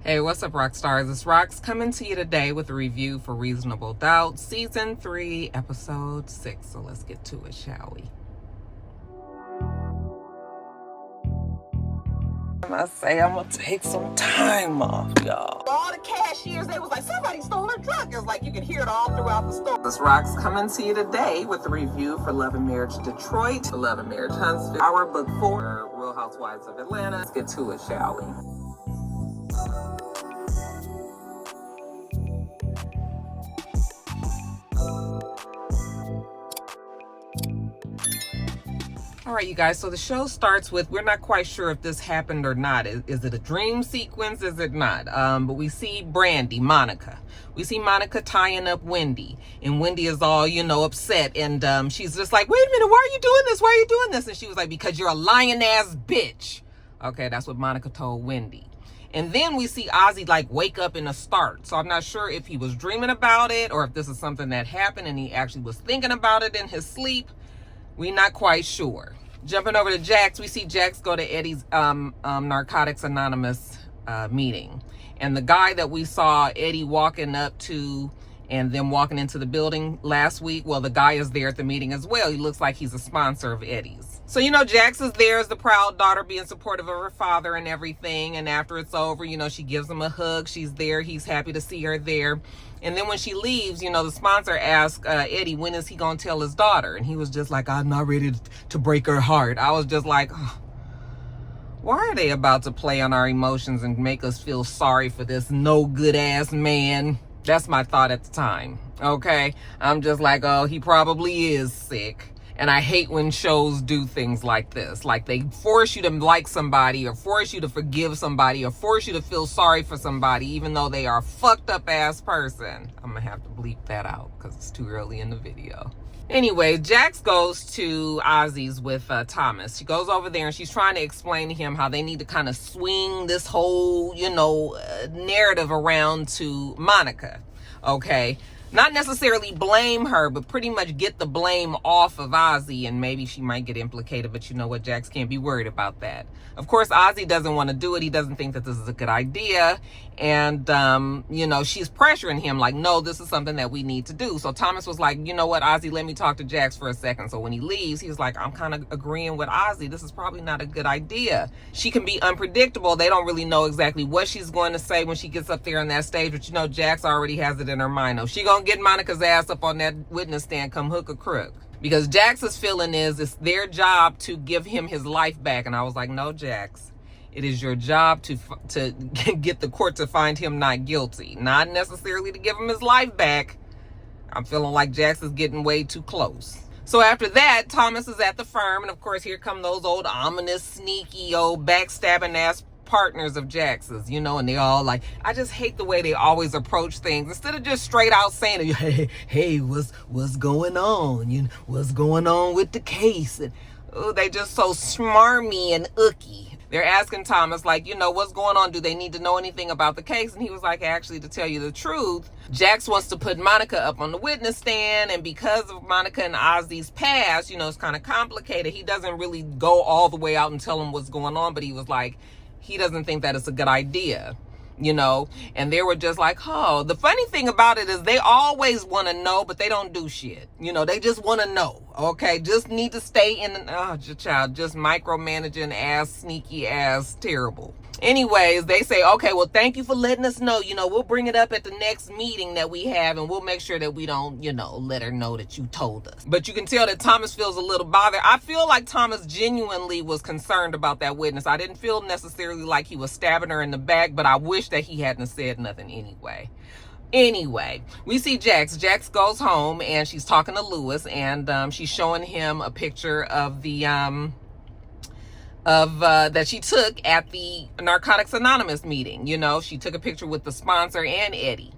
Hey, what's up, Roxstars? It's Rox coming to you today with a review for Reasonable Doubt, Season 3, Episode 6. So let's get to it, shall we? I say I'm gonna take some time off, y'all. All the cashiers, they was like, somebody stole her truck. It's like you could hear it all throughout the store. This Rox coming to you today with a review for Love and Marriage Detroit, Love and Marriage Huntsville, our book 4, Real Housewives of Atlanta. Let's get to it, shall we? All right, you guys, so the show starts with, we're not quite sure if this happened or not. Is it a dream sequence? Is it not? But we see Brandy, Monica. We see Monica tying up Wendy. And Wendy is all, upset. And she's just like, wait a minute, why are you doing this? Why are you doing this? And she was like, because you're a lying-ass bitch. Okay, that's what Monica told Wendy. And then we see Azie wake up in a start. So I'm not sure if he was dreaming about it or if this is something that happened and he actually was thinking about it in his sleep. We're not quite sure. Jumping over to Jax, we see Jax go to Eddie's Narcotics Anonymous meeting. And the guy that we saw Eddie walking up to and then walking into the building last week, well, the guy is there at the meeting as well. He looks like he's a sponsor of Eddie's. So, Jax is there as the proud daughter being supportive of her father and everything. And after it's over, she gives him a hug. She's there. He's happy to see her there. And then when she leaves, the sponsor asked Eddie, when is he going to tell his daughter? And he was just like, I'm not ready to break her heart. I was just like, oh, why are they about to play on our emotions and make us feel sorry for this no good ass man? That's my thought at the time. Okay. I'm just like, oh, he probably is sick. And I hate when shows do things like this. Like they force you to like somebody or force you to forgive somebody or force you to feel sorry for somebody, even though they are a fucked up ass person. I'm gonna have to bleep that out because it's too early in the video. Anyway, Jax goes to Azie's with Thomas. She goes over there and she's trying to explain to him how they need to kind of swing this whole, narrative around to Monica. Okay. Not necessarily blame her, but pretty much get the blame off of Azie, and maybe she might get implicated, but you know what, Jax can't be worried about that. Of course, Azie doesn't want to do it. He doesn't think that this is a good idea, and, she's pressuring him like, no, this is something that we need to do. So Thomas was like, you know what, Azie, let me talk to Jax for a second. So when he leaves, he was like, I'm kind of agreeing with Azie. This is probably not a good idea. She can be unpredictable. They don't really know exactly what she's going to say when she gets up there on that stage, but Jax already has it in her mind. Oh, she gonna get Monica's ass up on that witness stand come hook or crook. Because Jax's feeling is it's their job to give him his life back. And I was like, no, Jax, it is your job to get the court to find him not guilty, not necessarily to give him his life back. I'm feeling like Jax is getting way too close. So after that, Thomas is at the firm, and of course here come those old ominous, sneaky, old backstabbing ass partners of Jax's, and they all like, I just hate the way they always approach things instead of just straight out saying, hey, what's going on? What's going on with the case? And they just so smarmy and ooky. They're asking Thomas, what's going on? Do they need to know anything about the case? And he was like, actually, to tell you the truth, Jax wants to put Monica up on the witness stand. And because of Monica and Azie's past, it's kind of complicated. He doesn't really go all the way out and tell them what's going on. But he was like, he doesn't think that it's a good idea, and they were just like, oh, the funny thing about it is they always want to know, but they don't do shit. They just want to know. Okay. Just need to stay in, just micromanaging ass, sneaky ass, terrible. Anyways, they say, okay, well, thank you for letting us know. We'll bring it up at the next meeting that we have, and we'll make sure that we don't, let her know that you told us. But you can tell that Thomas feels a little bothered. I feel like Thomas genuinely was concerned about that witness. I didn't feel necessarily like he was stabbing her in the back, but I wish that he hadn't said nothing anyway. Anyway, we see Jax. Jax goes home, and she's talking to Lewis, and she's showing him a picture of the that she took at the Narcotics Anonymous meeting. She took a picture with the sponsor and Eddie.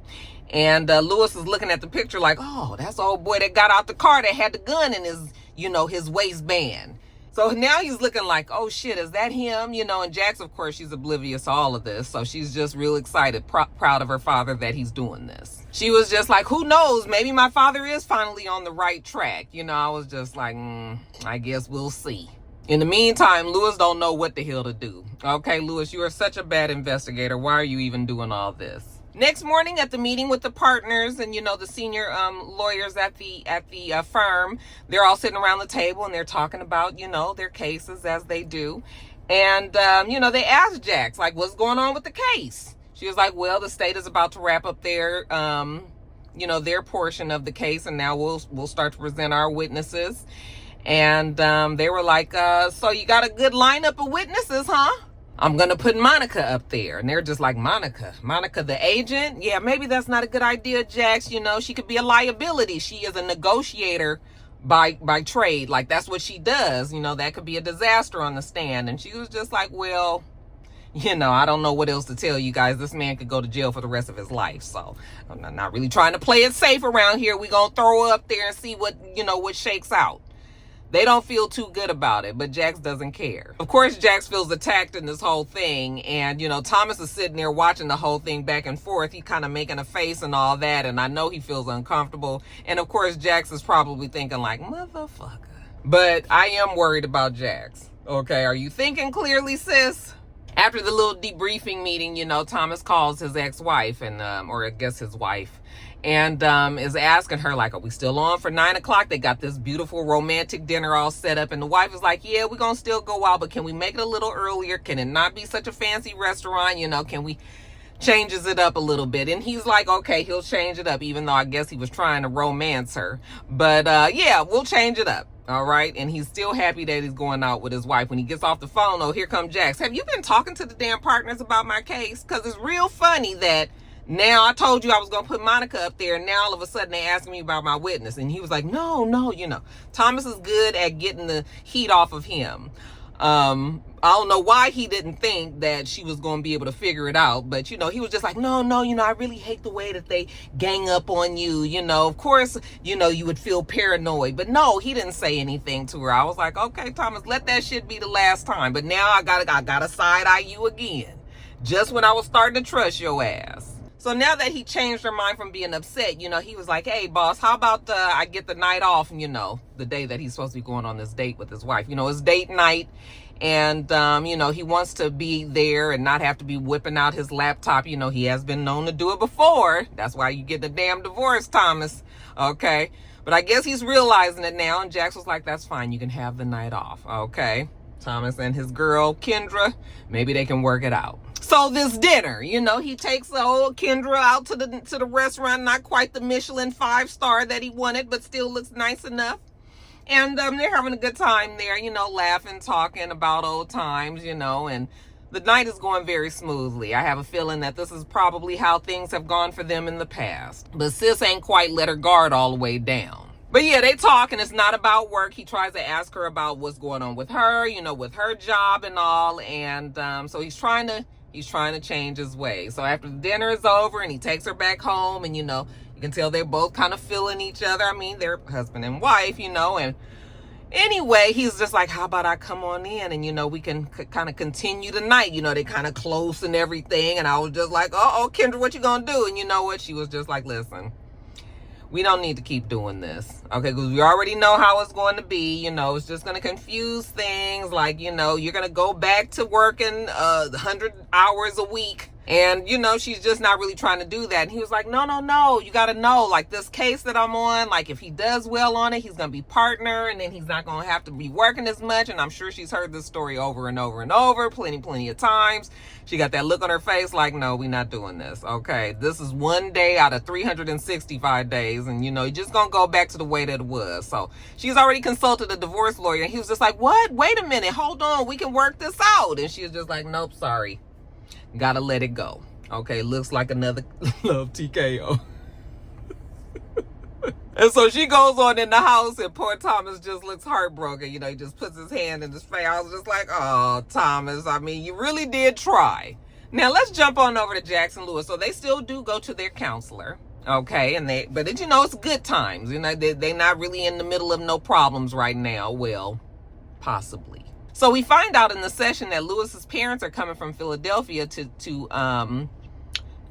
And Lewis is looking at the picture like, oh, that's the old boy that got out the car that had the gun in his, his waistband. So now he's looking like, oh shit, is that him? And Jax, of course, she's oblivious to all of this. So she's just real excited, proud of her father that he's doing this. She was just like, who knows? Maybe my father is finally on the right track. I was just like, I guess we'll see. In the meantime, Lewis don't know what the hell to do. Okay, Lewis, you are such a bad investigator. Why are you even doing all this? Next morning at the meeting with the partners and, the senior lawyers at the firm, they're all sitting around the table and they're talking about, their cases as they do. And, they asked Jax, like, what's going on with the case? She was like, well, the state is about to wrap up their, their portion of the case, and now we'll start to present our witnesses. And they were like, so you got a good lineup of witnesses, huh? I'm going to put Monica up there. And they're just like, Monica the agent? Yeah, maybe that's not a good idea, Jax. She could be a liability. She is a negotiator by trade. Like, that's what she does. That could be a disaster on the stand. And she was just like, well, I don't know what else to tell you guys. This man could go to jail for the rest of his life. So I'm not really trying to play it safe around here. We're going to throw up there and see what shakes out. They don't feel too good about it, but Jax doesn't care. Of course, Jax feels attacked in this whole thing. And, Thomas is sitting there watching the whole thing back and forth. He's kind of making a face and all that. And I know he feels uncomfortable. And, of course, Jax is probably thinking like, motherfucker. But I am worried about Jax. Okay, are you thinking clearly, sis? After the little debriefing meeting, Thomas calls his ex-wife and, or I guess his wife, and is asking her, like, are we still on for 9 o'clock? They got this beautiful romantic dinner all set up. And the wife is like, yeah, we're going to still go out, but can we make it a little earlier? Can it not be such a fancy restaurant? Can we changes it up a little bit? And he's like, okay, he'll change it up, even though I guess he was trying to romance her. But yeah, we'll change it up. All right. And he's still happy that he's going out with his wife. When he gets off the phone, oh, here comes Jax. Have you been talking to the damn partners about my case? Because it's real funny that now I told you I was going to put Monica up there, and now all of a sudden they asking me about my witness. And he was like, no, Thomas is good at getting the heat off of him. I don't know why he didn't think that she was going to be able to figure it out. But, he was just like, no, I really hate the way that they gang up on you. Of course, you would feel paranoid. But no, he didn't say anything to her. I was like, okay, Thomas, let that shit be the last time. But now I gotta side eye you again. Just when I was starting to trust your ass. So now that he changed her mind from being upset, he was like, hey, boss, how about I get the night off, the day that he's supposed to be going on this date with his wife. It's date night. And, he wants to be there and not have to be whipping out his laptop. He has been known to do it before. That's why you get the damn divorce, Thomas. Okay. But I guess he's realizing it now. And Jax was like, that's fine. You can have the night off. Okay. Thomas and his girl, Kendra, maybe they can work it out. So this dinner, he takes the old Kendra out to the restaurant, not quite the Michelin 5-star that he wanted, but still looks nice enough. And they're having a good time there, laughing, talking about old times, and the night is going very smoothly. I have a feeling that this is probably how things have gone for them in the past. But sis ain't quite let her guard all the way down. But yeah, they talk, and it's not about work. He tries to ask her about what's going on with her, with her job and all. And so he's trying to change his ways. So after the dinner is over and he takes her back home, and, you can tell they're both kind of feeling each other. I mean, they're husband and wife, and anyway, he's just like, how about I come on in and, we can kind of continue the night. They kind of close and everything. And I was just like, oh, Kendra, what you gonna do? And you know what? She was just like, listen, we don't need to keep doing this. Okay, because we already know how it's going to be. It's just going to confuse things. Like, you're going to go back to working 100 hours a week. And, she's just not really trying to do that. And he was like, no, you got to know, like, this case that I'm on, like, if he does well on it, he's going to be partner, and then he's not going to have to be working as much. And I'm sure she's heard this story over and over and over, plenty of times. She got that look on her face like, no, we're not doing this. Okay, this is one day out of 365 days. And, you're just going to go back to the way that it was. So she's already consulted a divorce lawyer. And he was just like, what? Wait a minute. Hold on. We can work this out. And she was just like, nope, sorry. Gotta let it go. Okay, looks like another love TKO. And so she goes on in the house, and poor Thomas just looks heartbroken. He just puts his hand in his face. I was just like, oh, Thomas, I mean, you really did try. Now, let's jump on over to Jackson Lewis. So they still do go to their counselor. Okay, but it's good times. They're not really in the middle of no problems right now. Well, possibly. So we find out in the session that Lewis's parents are coming from Philadelphia to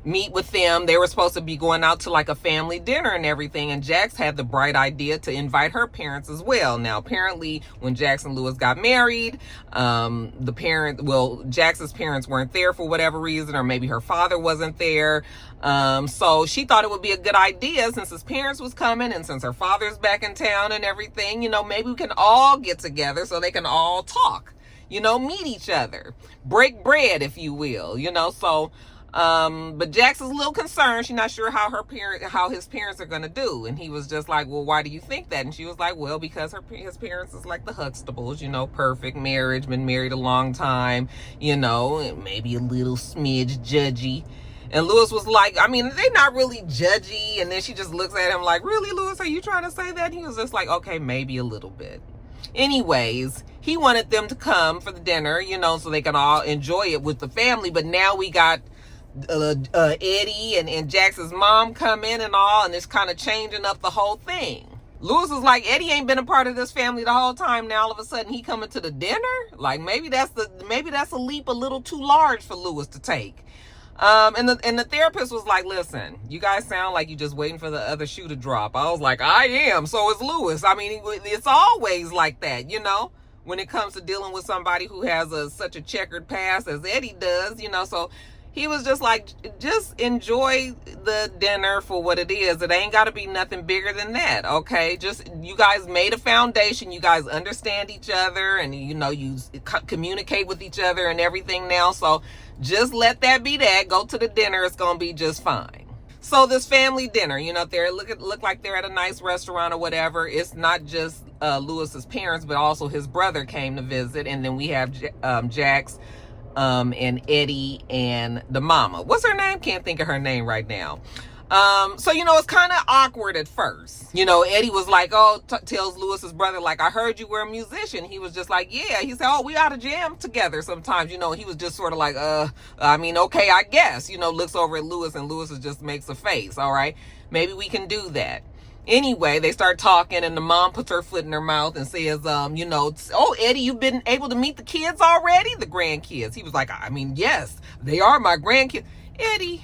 meet with them. They were supposed to be going out to like a family dinner and everything, and Jax had the bright idea to invite her parents as well. Now apparently when Jax and Lewis got married, Jax's parents weren't there for whatever reason, or maybe her father wasn't there. So she thought it would be a good idea, since his parents was coming and since her father's back in town and everything, maybe we can all get together so they can all talk, meet each other, break bread, if you will, so but Jax is a little concerned. She's not sure how his parents are going to do. And he was just like, well, why do you think that? And she was like, well, because his parents is like the Huxtables, perfect marriage, been married a long time, maybe a little smidge judgy. And Lewis was like, they're not really judgy. And then she just looks at him like, really, Lewis, are you trying to say that? And he was just like, okay, maybe a little bit. Anyways, he wanted them to come for the dinner, so they can all enjoy it with the family. But now we got Eddie and Jax's mom come in and all, and it's kind of changing up the whole thing. Lewis was like, Eddie ain't been a part of this family the whole time. Now all of a sudden he coming to the dinner? Like maybe that's a leap a little too large for Lewis to take. And the therapist was like, listen, you guys sound like you just waiting for the other shoe to drop. I was like, I am. So is Lewis. It's always like that, when it comes to dealing with somebody who has such a checkered past as Eddie does, so he was just like, just enjoy the dinner for what it is. It ain't got to be nothing bigger than that, okay? Just, you guys made a foundation. You guys understand each other, and, you communicate with each other and everything now. So just let that be that. Go to the dinner. It's going to be just fine. So this family dinner, they look like they're at a nice restaurant or whatever. It's not just Lewis's parents, but also his brother came to visit. And then we have Jax, and Eddie and the mama. What's her name? Can't think of her name right now. So, it's kind of awkward at first. Eddie was like, tells Lewis's brother, like, I heard you were a musician. He was just like, yeah. He said, we ought to jam together sometimes. He was just sort of like, okay, I guess, looks over at Lewis, and Lewis just makes a face. All right, maybe we can do that. Anyway, they start talking, and the mom puts her foot in her mouth and says, Eddie, you've been able to meet the kids already? The grandkids. He was like, yes, they are my grandkids. Eddie,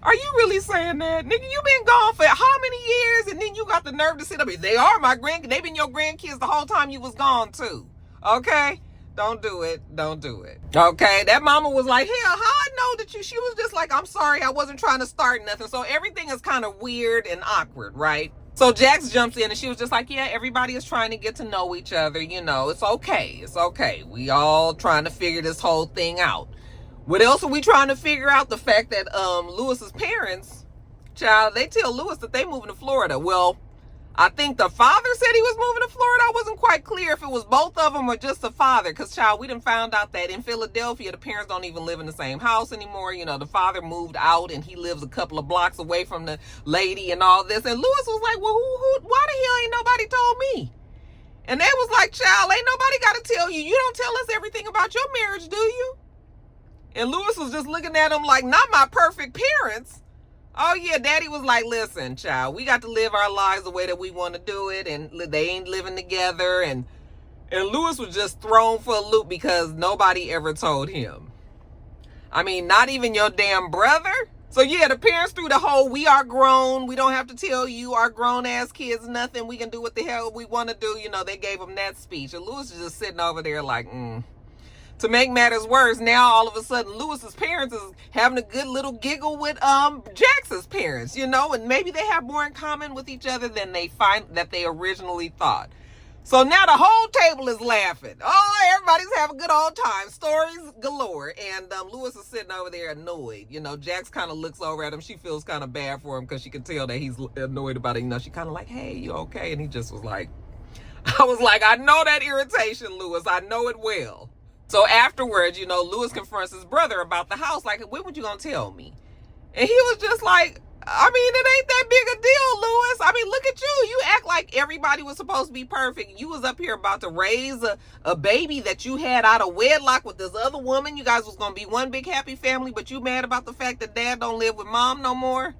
are you really saying that? Nigga, you been gone for how many years? And then you got the nerve to sit up here. They are my grandkids. They been your grandkids the whole time you was gone too. Okay? Don't do it. Don't do it. Okay? That mama was like, hell, how I know that she was just like, I'm sorry, I wasn't trying to start nothing. So everything is kind of weird and awkward, right? So Jax jumps in, and she was just like, yeah, everybody is trying to get to know each other. It's okay. It's okay. We all trying to figure this whole thing out. What else are we trying to figure out? The fact that Lewis's parents, child, they tell Lewis that they moving to Florida. Well, I think the father said he was moving to Florida. I wasn't quite clear if it was both of them or just the father. Because, child, we done found out that in Philadelphia, the parents don't even live in the same house anymore. The father moved out, and he lives a couple of blocks away from the lady and all this. And Lewis was like, well, why the hell ain't nobody told me? And they was like, child, ain't nobody got to tell you. You don't tell us everything about your marriage, do you? And Lewis was just looking at him like, not my perfect parents. Oh, yeah, Daddy was like, listen, child, we got to live our lives the way that we want to do it, and they ain't living together. And Lewis was just thrown for a loop because nobody ever told him. Not even your damn brother? So, yeah, the parents threw the whole, we are grown, we don't have to tell you, our grown-ass kids nothing, we can do what the hell we want to do. They gave him that speech. And Lewis is just sitting over there like, To make matters worse, now all of a sudden Lewis's parents is having a good little giggle with Jax's parents, and maybe they have more in common with each other than they originally thought. So now the whole table is laughing. Oh, everybody's having a good old time. Stories galore. And Lewis is sitting over there annoyed. Jax kind of looks over at him. She feels kind of bad for him because she can tell that he's annoyed about it. She kind of like, hey, you okay? And he just was like, I was like, I know that irritation, Lewis. I know it well. So afterwards, Lewis confronts his brother about the house. Like, when would you gonna tell me? And he was just like, it ain't that big a deal, Lewis. Look at you. You act like everybody was supposed to be perfect. You was up here about to raise a baby that you had out of wedlock with this other woman. You guys was gonna be one big happy family, but you mad about the fact that dad don't live with mom no more?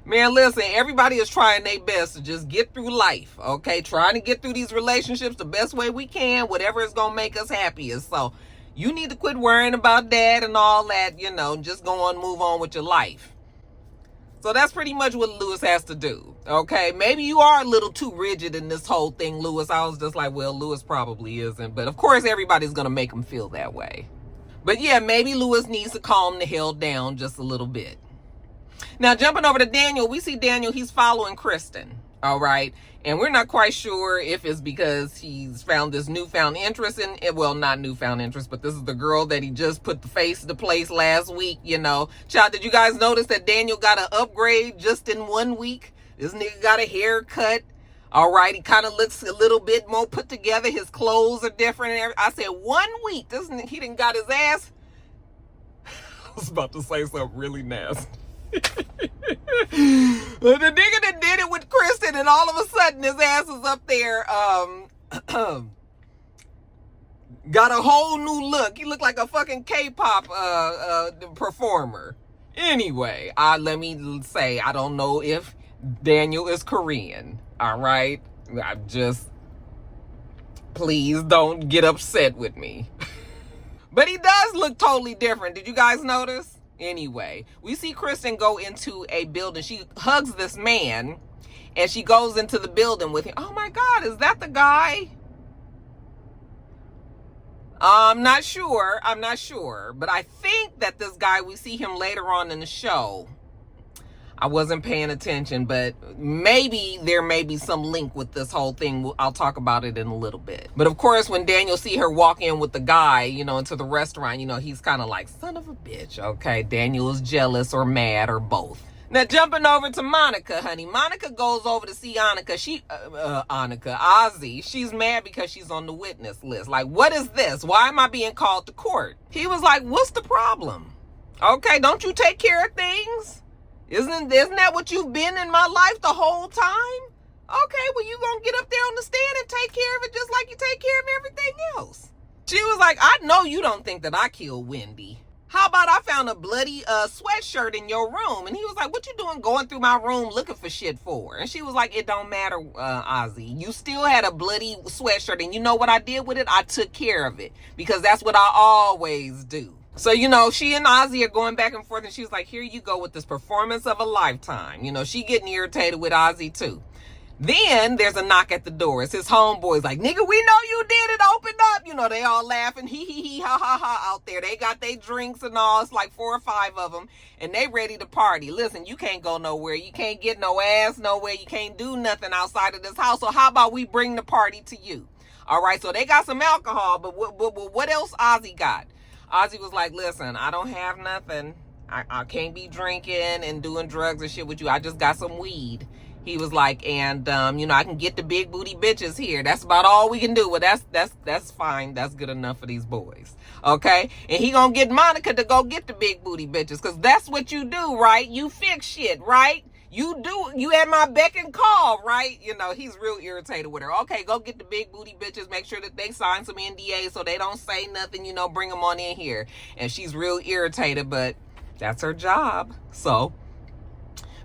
Man, listen, everybody is trying their best to just get through life, okay? Trying to get through these relationships the best way we can, whatever is going to make us happiest. So, You need to quit worrying about that and all that, you know, just go on, move on with your life. So that's pretty much what Lewis has to do, okay? Maybe you are a little too rigid in this whole thing, Lewis. I was just like, well, Lewis probably isn't. But, of course, everybody's going to make him feel that way. But, yeah, maybe Lewis needs to calm the hell down just a little bit. Now, jumping over to Daniel, we see Daniel, he's following Kristen, all right? And we're not quite sure if it's because he's found this newfound interest in it. Well, not newfound interest, but this is the girl that he just put the face to place last week, you know. Child, did you guys notice that Daniel got an upgrade just in 1 week? This nigga got a haircut. All right, he kind of looks a little bit more put together. His clothes are different. I said 1 week. He done got his ass. I was about to say something really nasty. The nigga that did it with Kristen, and all of a sudden his ass is up there, got a whole new look. He looked like a fucking K-pop performer. Anyway, let me say, I don't know if Daniel is Korean. All right, please don't get upset with me. But he does look totally different. Did you guys notice? Anyway, we see Kristen go into a building. She hugs this man, and she goes into the building with him. Oh my God, is that the guy? I'm not sure. But I think that this guy, we see him later on in the show. I wasn't paying attention, but maybe there may be some link with this whole thing. I'll talk about it in a little bit. But of course, when Daniel see her walk in with the guy, you know, into the restaurant, you know, he's kind of like, son of a bitch. Okay, Daniel is jealous or mad or both. Now, jumping over to Monica, honey. Monica goes over to see Azie. She's mad because she's on the witness list. Like, what is this? Why am I being called to court? He was like, what's the problem? Okay, don't you take care of things? Isn't that what you've been in my life the whole time? Okay, well, you gonna get up there on the stand and take care of it just like you take care of everything else. She was like, I know you don't think that I killed Wendy. How about I found a bloody sweatshirt in your room? And he was like, what you doing going through my room looking for shit for? And she was like, it don't matter, Azie. You still had a bloody sweatshirt, and you know what I did with it? I took care of it, because that's what I always do. So, you know, she and Azie are going back and forth, and she was like, here you go with this performance of a lifetime. You know, she getting irritated with Azie too. Then there's a knock at the door. It's his homeboys like, nigga, we know you did it. Open up. You know, they all laughing, hee hee hee, ha ha ha out there. They got their drinks and all. It's like 4 or 5 of them, and they ready to party. Listen, you can't go nowhere. You can't get no ass nowhere. You can't do nothing outside of this house. So how about we bring the party to you? All right, so they got some alcohol, but what else Azie got? Azie was like, listen, I don't have nothing. I can't be drinking and doing drugs and shit with you. I just got some weed. He was like, and, you know, I can get the big booty bitches here. That's about all we can do. Well, that's fine. That's good enough for these boys. Okay? And he gonna get Monica to go get the big booty bitches, because that's what you do, right? You fix shit, right? You at my beck and call, right? You know, he's real irritated with her. Okay, go get the big booty bitches. Make sure that they sign some NDAs so they don't say nothing, you know, bring them on in here. And she's real irritated, but that's her job. So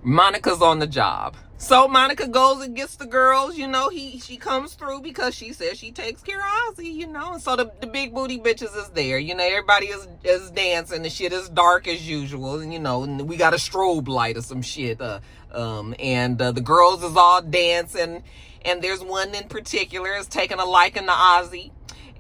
Monica's on the job. So Monica goes and gets the girls, you know, she comes through because she says she takes care of Azie, you know. And so the big booty bitches is there, you know, everybody is dancing, the shit is dark as usual, and you know, and we got a strobe light or some shit, and the girls is all dancing, and there's one in particular is taking a liking to Azie,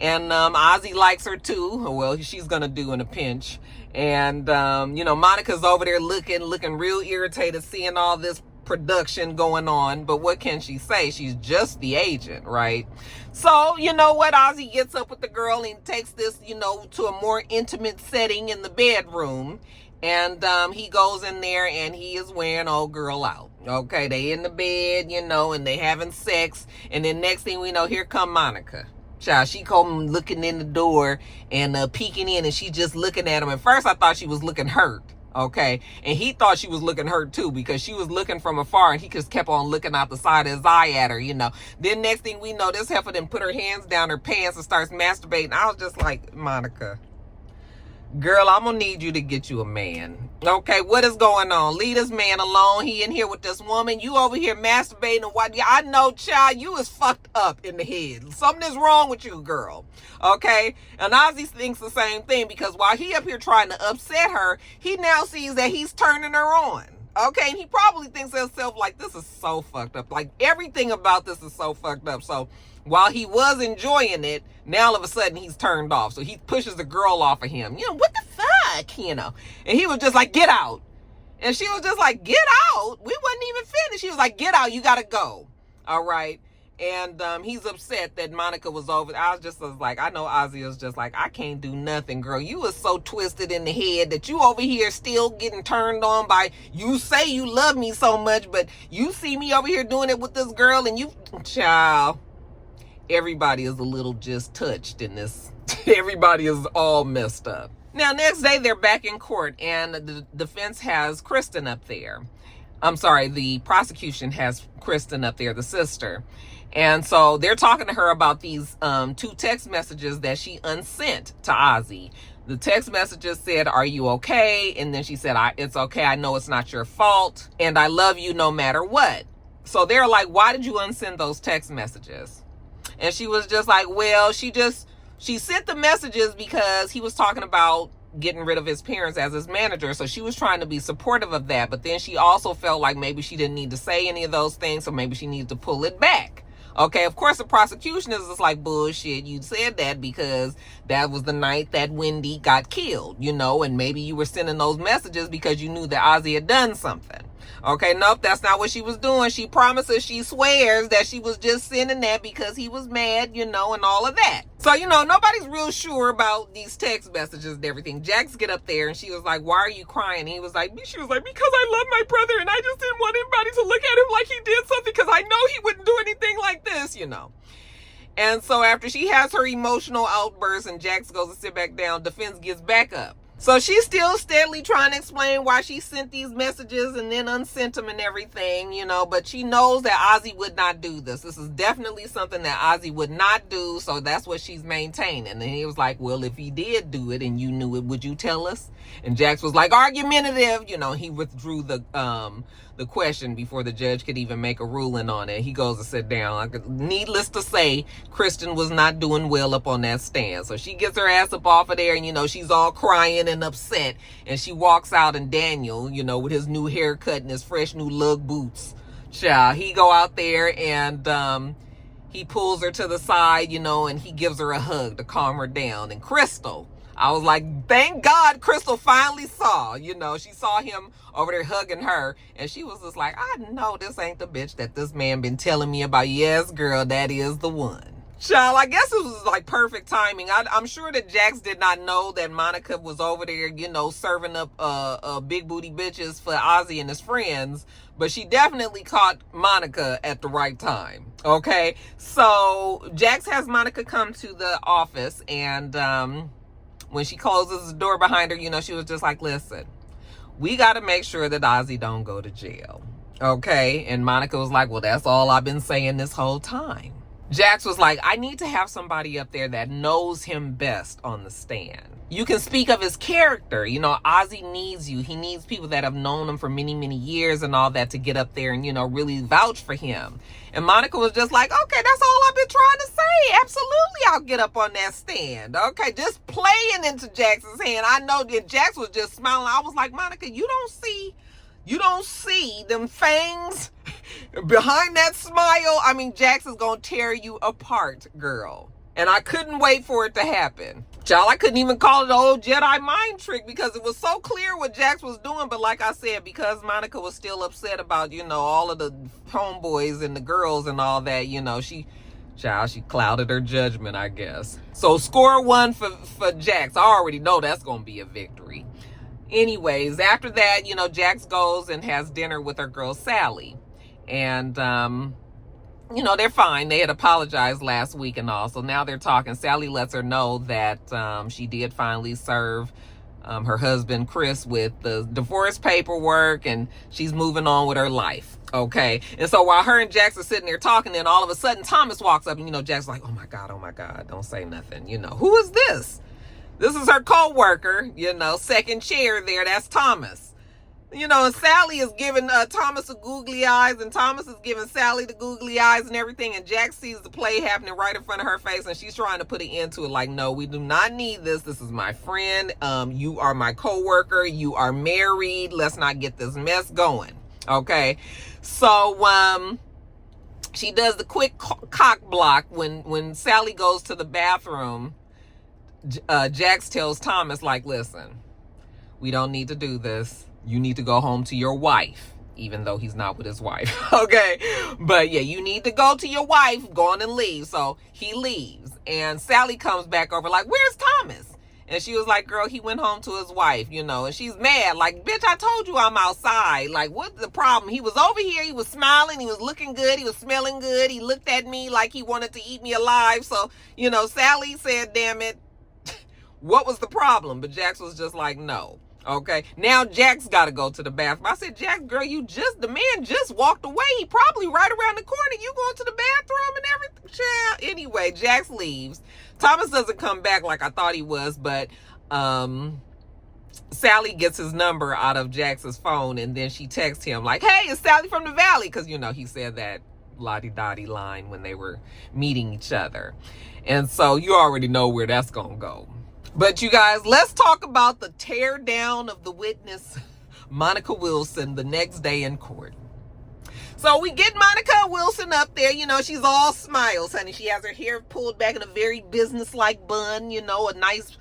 and Azie likes her too. Well, she's gonna do in a pinch. And you know, Monica's over there looking real irritated, seeing all this production going on, but what can she say? She's just the agent, right? So, you know what? Azie gets up with the girl and takes this, you know, to a more intimate setting in the bedroom, and he goes in there and he is wearing old girl out. Okay, they in the bed, you know, and they having sex, and then next thing we know, here come Monica. Child, she come looking in the door and peeking in, and she just looking at him. At first I thought she was looking hurt. Okay, and he thought she was looking hurt too, because she was looking from afar and he just kept on looking out the side of his eye at her, you know. Then next thing we know, this heifer then put her hands down her pants and starts masturbating. I was just like, Monica, Girl, I'm gonna need you to get you a man. Okay, what is going on? Leave this man alone. He in here with this woman. You over here masturbating and what? I know, child, you is fucked up in the head. Something is wrong with you, girl. Okay? And Azie thinks the same thing, because while he up here trying to upset her, he now sees that he's turning her on. Okay, and he probably thinks to himself, like, this is so fucked up. Like, everything about this is so fucked up. So while he was enjoying it, now all of a sudden he's turned off. So he pushes the girl off of him. You know, what the fuck, you know? And he was just like, get out. And she was just like, get out? We wasn't even finished. She was like, get out, you gotta go. All right. And he's upset that Monica was over. I was like, I know Azie was just like, I can't do nothing, girl. You was so twisted in the head that you over here still getting turned on by, you say you love me so much, but you see me over here doing it with this girl, and you, child, everybody is a little just touched in this. Everybody is all messed up. Now, next day, they're back in court, and the defense has Kristen up there. I'm sorry, the prosecution has Kristen up there, the sister. And so they're talking to her about these 2 text messages that she unsent to Azie. The text messages said, are you okay? And then she said, it's okay. I know it's not your fault. And I love you no matter what. So they're like, why did you unsend those text messages? And she was just like, well, she sent the messages because he was talking about getting rid of his parents as his manager. So she was trying to be supportive of that. But then she also felt like maybe she didn't need to say any of those things. So maybe she needed to pull it back. Okay, of course, the prosecution is just like, bullshit, you said that because that was the night that Wendy got killed, you know, and maybe you were sending those messages because you knew that Azie had done something. Okay, nope, that's not what she was doing. She promises, she swears that she was just sending that because he was mad, you know, and all of that. So, you know, nobody's real sure about these text messages and everything. Jax get up there and she was like, why are you crying? And she was like, because I love my brother and I just didn't want anybody to look at him like he did something because I know he wouldn't do anything like this, you know. And so after she has her emotional outburst and Jax goes to sit back down, defense gets back up. So she's still steadily trying to explain why she sent these messages and then unsent them and everything, you know, but she knows that Azie would not do this. This is definitely something that Azie would not do, so that's what she's maintaining. And he was like, well, if he did do it and you knew it, would you tell us? And Jax was like, argumentative, you know, he withdrew the question before the judge could even make a ruling on it. He goes to sit down. Needless to say, Kristen was not doing well up on that stand. So she gets her ass up off of there and, you know, she's all crying and upset. And she walks out and Daniel, you know, with his new haircut and his fresh new lug boots, child, he go out there and he pulls her to the side, you know, and he gives her a hug to calm her down. And Crystal, I was like, thank God Crystal finally saw, you know, she saw him over there hugging her. And she was just like, I know this ain't the bitch that this man been telling me about. Yes, girl, that is the one. Child, I guess it was like perfect timing. I'm sure that Jax did not know that Monica was over there, you know, serving up big booty bitches for Azie and his friends. But she definitely caught Monica at the right time. Okay, so Jax has Monica come to the office and when she closes the door behind her, you know, she was just like, listen, we got to make sure that Azie don't go to jail. Okay. And Monica was like, well, that's all I've been saying this whole time. Jax was like, I need to have somebody up there that knows him best on the stand. You can speak of his character. You know, Azie needs you. He needs people that have known him for many, many years and all that to get up there and, you know, really vouch for him. And Monica was just like, okay, that's all I've been trying to say. Absolutely, I'll get up on that stand. Okay, just playing into Jax's hand. I know that Jax was just smiling. I was like, Monica, you don't see them fangs behind that smile. I mean, Jax is going to tear you apart, girl. And I couldn't wait for it to happen. Child, I couldn't even call it an old Jedi mind trick because it was so clear what Jax was doing. But like I said, because Monica was still upset about, you know, all of the homeboys and the girls and all that, you know, she clouded her judgment, I guess. So score 1 for Jax. I already know that's going to be a victory. Anyways, after that, you know, Jax goes and has dinner with her girl Sally. And, you know, they're fine. They had apologized last week and all. So now they're talking. Sally lets her know that she did finally serve her husband, Chris, with the divorce paperwork. And she's moving on with her life. Okay. And so while her and Jax are sitting there talking, then all of a sudden Thomas walks up. And, you know, Jack's like, oh, my God, don't say nothing. You know, who is this? This is her co-worker, second chair there. That's Thomas. And Sally is giving Thomas the googly eyes, and Thomas is giving Sally the googly eyes and everything, and Jack sees the play happening right in front of her face, and she's trying to put an end to it, like, no, we do not need this. This is my friend. You are my co-worker. You are married. Let's not get this mess going. Okay? So, she does the quick cock block when Sally goes to the bathroom. Jax tells Thomas, like, listen, we don't need to do this. You need to go home to your wife, even though he's not with his wife. Okay. But yeah, you need to go to your wife, go on and leave. So he leaves, and Sally comes back over like, where's Thomas? And she was like, girl, he went home to his wife, and she's mad. Like, bitch, I told you I'm outside. Like, what's the problem? He was over here. He was smiling. He was looking good. He was smelling good. He looked at me like he wanted to eat me alive. So, Sally said, damn it, what was the problem? But Jax was just like, no. Okay. Now Jax got to go to the bathroom. I said, Jax, girl, the man just walked away. He probably right around the corner. You going to the bathroom and everything? Child. Anyway, Jax leaves. Thomas doesn't come back like I thought he was, but Sally gets his number out of Jax's phone, and then she texts him like, hey, it's Sally from the Valley. Because, he said that la-di-da-di line when they were meeting each other. And so you already know where that's going to go. But you guys, let's talk about the tear down of the witness, Monica Wilson, the next day in court. So we get Monica Wilson up there. She's all smiles, honey. She has her hair pulled back in a very business-like bun, a nice,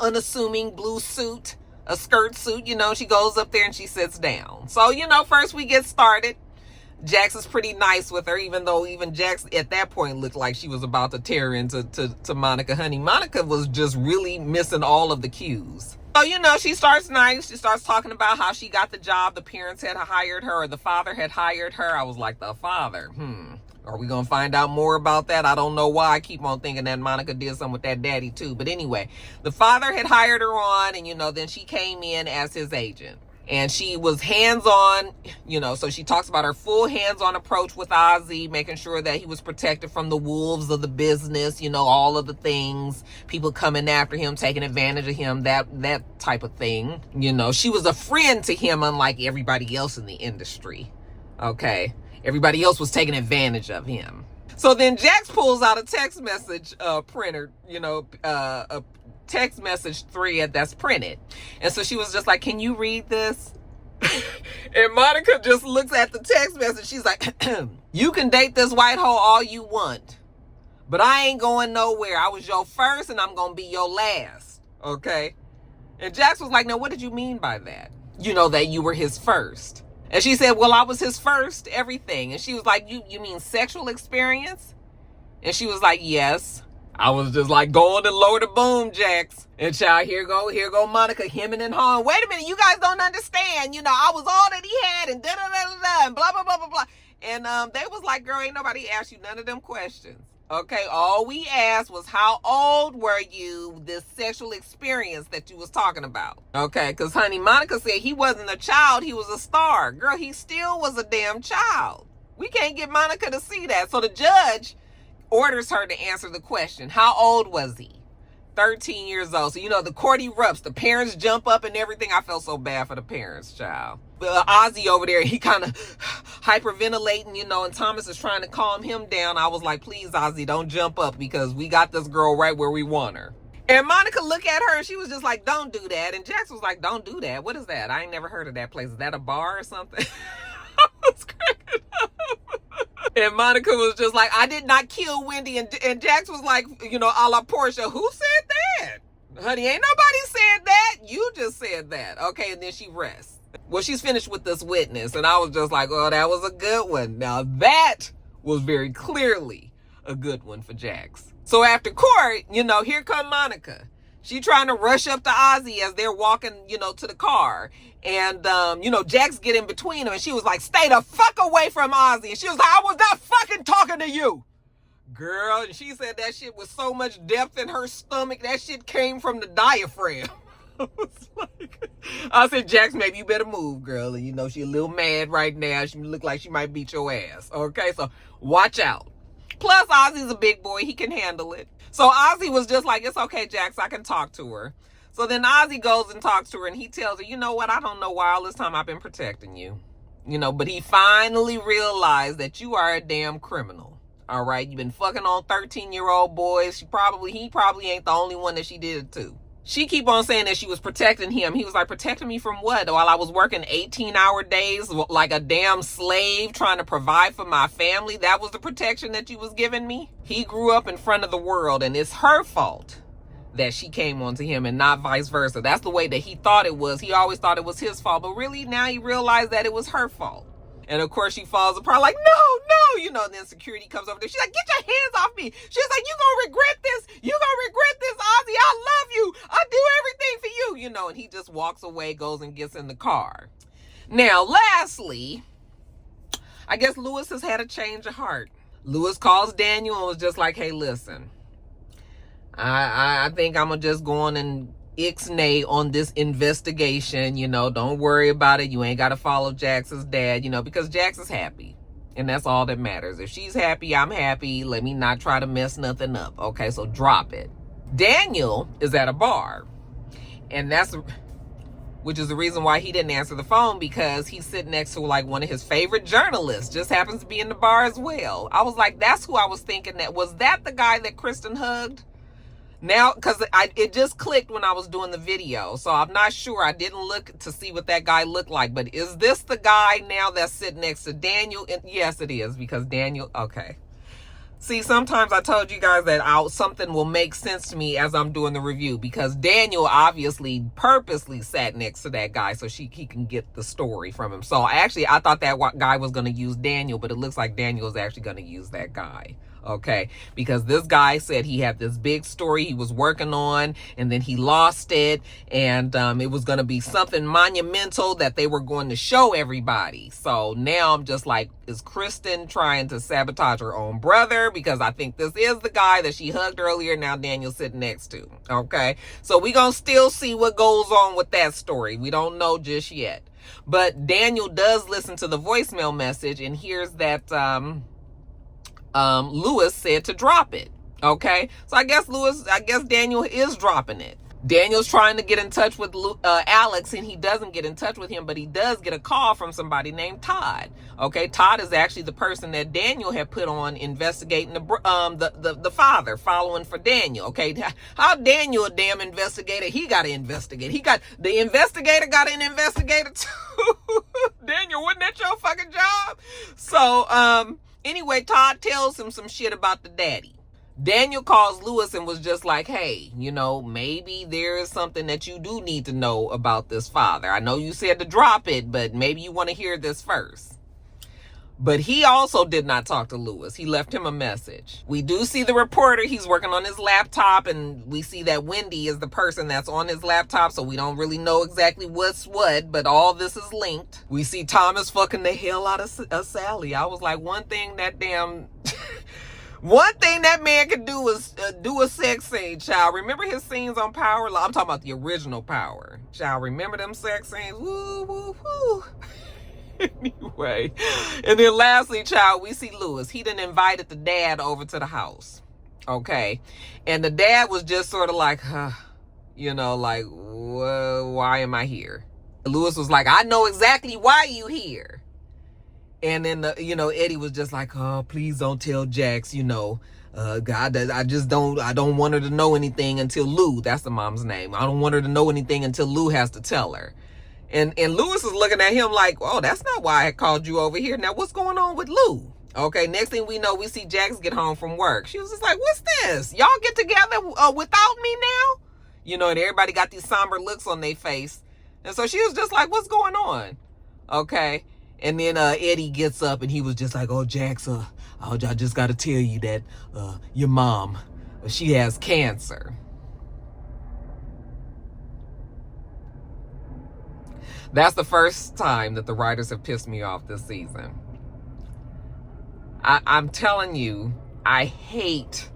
unassuming blue suit, a skirt suit. She goes up there and she sits down. So, first we get started. Jax is pretty nice with her, even though even Jax at that point looked like she was about to tear into to Monica. Honey, Monica was just really missing all of the cues. So, she starts nice. She starts talking about how she got the job. The parents had hired her, or the father had hired her. I was like, the father? Are we going to find out more about that? I don't know why I keep on thinking that Monica did something with that daddy too. But anyway, the father had hired her on, and, then she came in as his agent. And she was hands-on, so she talks about her full hands-on approach with Azie, making sure that he was protected from the wolves of the business, all of the things, people coming after him, taking advantage of him, that type of thing. She was a friend to him, unlike everybody else in the industry. Okay. Everybody else was taking advantage of him. So then Jax pulls out a text message printer, a text message thread that's printed. And so she was just like, can you read this? And Monica just looks at the text message. She's like, you can date this white hoe all you want, but I ain't going nowhere. I was your first and I'm going to be your last. Okay. And Jax was like, now what did you mean by that? That you were his first. And she said, well, I was his first everything. And she was like, you mean sexual experience? And she was like, yes. I was just like, go on and lower the boom, Jax. And child, here go Monica hemming and hawing. Wait a minute, you guys don't understand. I was all that he had and da-da-da-da-da and blah, blah, blah, blah, blah. And they was like, girl, ain't nobody asked you none of them questions. Okay, all we asked was how old were you, this sexual experience that you was talking about. Okay, because honey, Monica said he wasn't a child, he was a star. Girl, he still was a damn child. We can't get Monica to see that. So the judge orders her to answer the question. How old was he? 13 years old. So, the court erupts. The parents jump up and everything. I felt so bad for the parents, child. Azie over there, he kind of hyperventilating, and Thomas is trying to calm him down. I was like, please, Azie, don't jump up because we got this girl right where we want her. And Monica looked at her and she was just like, don't do that. And Jax was like, don't do that. What is that? I ain't never heard of that place. Is that a bar or something? I was cracking up. And Monica was just like, I did not kill Wendy. And Jax was like, a la Portia, who said that? Honey, ain't nobody said that. You just said that. Okay, and then she rests. Well, she's finished with this witness. And I was just like, oh, that was a good one. Now, that was very clearly a good one for Jax. So after court, here come Monica. She trying to rush up to Azie as they're walking, to the car. And, Jax get in between them. And she was like, stay the fuck away from Azie. And she was like, I was not fucking talking to you. Girl, and she said that shit with so much depth in her stomach. That shit came from the diaphragm. I said, Jax, maybe you better move, girl. And, she a little mad right now. She look like she might beat your ass. Okay, so watch out. Plus, Ozzy's a big boy. He can handle it. So Azie was just like, it's okay, Jax, I can talk to her. So then Azie goes and talks to her, and he tells her, you know what, I don't know why all this time I've been protecting you. But he finally realized that you are a damn criminal. All right, you've been fucking on 13-year-old boys. He probably ain't the only one that she did it to. She keep on saying that she was protecting him. He was like, protecting me from what? While I was working 18-hour days like a damn slave trying to provide for my family? That was the protection that you was giving me? He grew up in front of the world, and it's her fault that she came onto him and not vice versa. That's the way that he thought it was. He always thought it was his fault, but really now he realized that it was her fault. And of course she falls apart like, no, and then security comes over there. She's like, get your hands off me. She's like, you gonna regret this. You gonna regret this, Azie. I love you. I do everything for you, and he just walks away, goes and gets in the car. Now, lastly, I guess Lewis has had a change of heart. Lewis calls Daniel and was just like, hey, listen, I think I'm gonna just go on and ixnay on this investigation. Don't worry about it. You ain't got to follow Jax's dad, because Jax is happy. And that's all that matters. If she's happy, I'm happy. Let me not try to mess nothing up. Okay, so drop it. Daniel is at a bar. And which is the reason why he didn't answer the phone, because he's sitting next to like one of his favorite journalists. Just happens to be in the bar as well. I was like, that's who I was thinking that. Was that the guy that Kristen hugged? Now, because it just clicked when I was doing the video, so I'm not sure. I didn't look to see what that guy looked like, but is this the guy now that's sitting next to Daniel? Yes, it is, because Daniel, okay. See, sometimes I told you guys that something will make sense to me as I'm doing the review, because Daniel obviously purposely sat next to that guy so he can get the story from him. So actually, I thought that guy was going to use Daniel, but it looks like Daniel is actually going to use that guy. Okay, because this guy said he had this big story he was working on, and then he lost it, and it was going to be something monumental that they were going to show everybody. So now I'm just like, is Kristen trying to sabotage her own brother? Because I think this is the guy that she hugged earlier, now Daniel's sitting next to. Okay, so we're going to still see what goes on with that story. We don't know just yet. But Daniel does listen to the voicemail message and hears that Lewis said to drop it. Okay, so I guess Daniel is dropping it. Daniel's trying to get in touch with Alex, and he doesn't get in touch with him, but he does get a call from somebody named Todd. Okay, Todd is actually the person that Daniel had put on investigating the father, following for Daniel. Okay, how Daniel a damn investigator? He got to investigate. The investigator got an investigator too. Daniel, wasn't that your fucking job? So anyway, Todd tells him some shit about the daddy. Daniel calls Lewis and was just like, hey, maybe there is something that you do need to know about this father. I know you said to drop it, but maybe you want to hear this first. But he also did not talk to Lewis. He left him a message. We do see the reporter. He's working on his laptop, and we see that Wendy is the person that's on his laptop, so we don't really know exactly what's what, but all this is linked. We see Thomas fucking the hell out of Sally. I was like, one thing that man could do is do a sex scene, child. Remember his scenes on Power? I'm talking about the original Power. Child, remember them sex scenes? Woo, woo, woo. Anyway, and then lastly, child, we see Lewis. He done invited the dad over to the house. Okay, and the dad was just sort of like, like, why am I here? Lewis was like, I know exactly why you here. And then Eddie was just like, oh, please don't tell Jax, God, I don't want her to know anything until Lou. That's the mom's name. I don't want her to know anything until Lou has to tell her. And Lewis is looking at him like, oh, that's not why I called you over here. Now, what's going on with Lou? Okay, next thing we know, we see Jax get home from work. She was just like, what's this? Y'all get together without me now? And everybody got these somber looks on their face. And so she was just like, what's going on? Okay. And then Eddie gets up and he was just like, oh, Jax, I just got to tell you that your mom, she has cancer. That's the first time that the writers have pissed me off this season. I'm telling you, I hate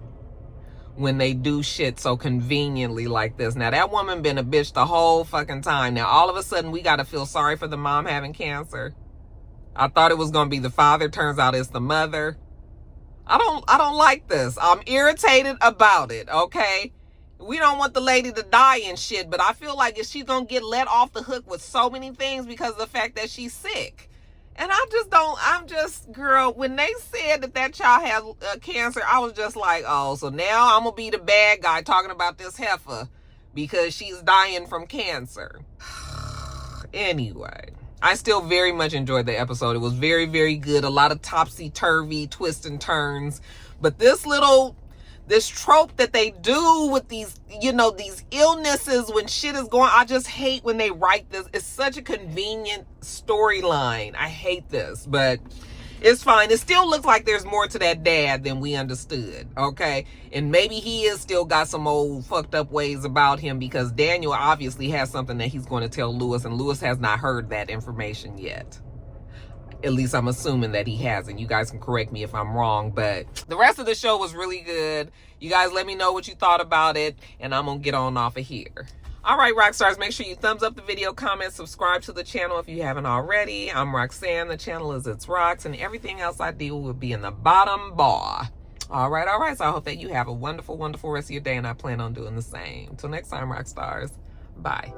when they do shit so conveniently like this. Now, that woman been a bitch the whole fucking time. Now, all of a sudden, we got to feel sorry for the mom having cancer. I thought it was going to be the father. Turns out it's the mother. I don't like this. I'm irritated about it, okay? We don't want the lady to die and shit, but I feel like if she's gonna get let off the hook with so many things because of the fact that she's sick. And girl, when they said that child had cancer, I was just like, oh, so now I'm gonna be the bad guy talking about this heifer because she's dying from cancer. Anyway, I still very much enjoyed the episode. It was very, very good. A lot of topsy-turvy twists and turns. But this trope that they do with these, these illnesses when shit is going, I just hate when they write this. It's such a convenient storyline. I hate this, but it's fine. It still looks like there's more to that dad than we understood, okay? And maybe he is still got some old fucked up ways about him because Daniel obviously has something that he's going to tell Lewis, and Lewis has not heard that information yet. At least I'm assuming that he hasn't. You guys can correct me if I'm wrong, but the rest of the show was really good. You guys let me know what you thought about it, and I'm going to get on off of here. All right, Rockstars, make sure you thumbs up the video, comment, subscribe to the channel if you haven't already. I'm Roxanne. The channel is It's Rox, and everything else I do will be in the bottom bar. All right. So I hope that you have a wonderful, wonderful rest of your day, and I plan on doing the same. Till next time, Rockstars. Bye.